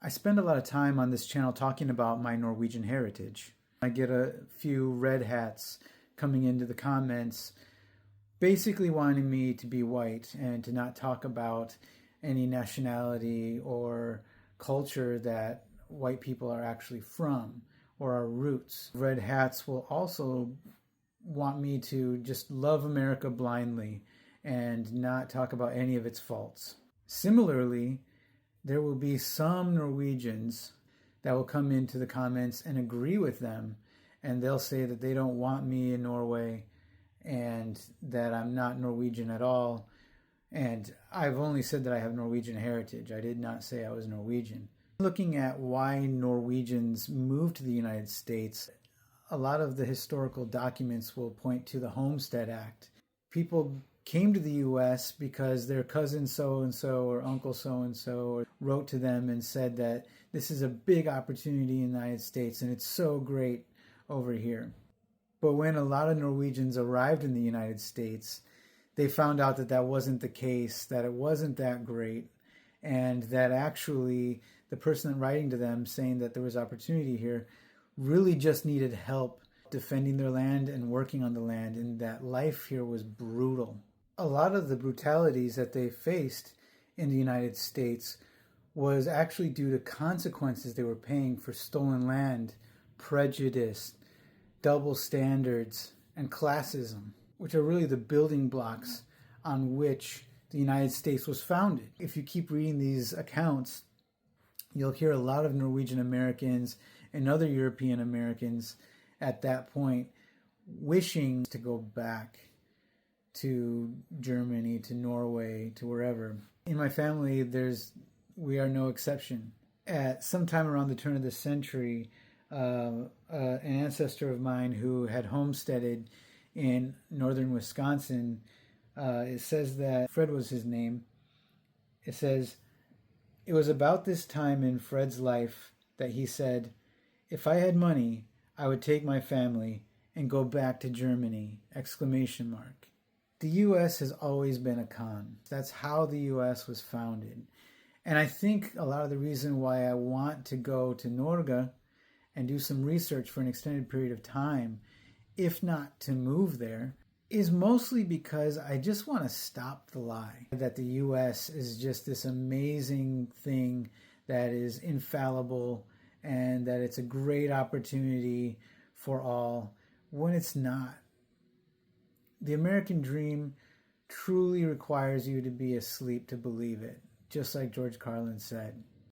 I spend a lot of time on this channel talking about my Norwegian heritage. I get a few red hats coming into the comments basically wanting me to be white and to not talk about any nationality or culture that white people are actually from or our roots. Red hats will also want me to just love America blindly and not talk about any of its faults. Similarly, there will be some Norwegians that will come into the comments and agree with them, and they'll say that they don't want me in Norway and that I'm not Norwegian at all. And I've only said that I have Norwegian heritage. I did not say I was Norwegian. Looking at why Norwegians moved to the United States, a lot of the historical documents will point to the Homestead Act. People came to the U.S. because their cousin so-and-so or uncle so-and-so wrote to them and said that this is a big opportunity in the United States and it's so great over here. But when a lot of Norwegians arrived in the United States, they found out that that wasn't the case, that it wasn't that great, and that actually the person writing to them saying that there was opportunity here really just needed help defending their land and working on the land, and that life here was brutal. A lot of the brutalities that they faced in the United States was actually due to consequences they were paying for stolen land, prejudice, double standards, and classism, which are really the building blocks on which the United States was founded. If you keep reading these accounts, you'll hear a lot of Norwegian Americans and other European Americans at that point wishing to go back to Germany, to Norway, to wherever. In my family, we are no exception. At some time around the turn of the century, an ancestor of mine who had homesteaded in northern Wisconsin, it says that Fred was his name. It says, it was about this time in Fred's life that he said, if I had money, I would take my family and go back to Germany, ! The U.S. has always been a con. That's how the U.S. was founded. And I think a lot of the reason why I want to go to Norge and do some research for an extended period of time, if not to move there, is mostly because I just want to stop the lie that the U.S. is just this amazing thing that is infallible and that it's a great opportunity for all, when it's not. The American dream truly requires you to be asleep to believe it, just like George Carlin said.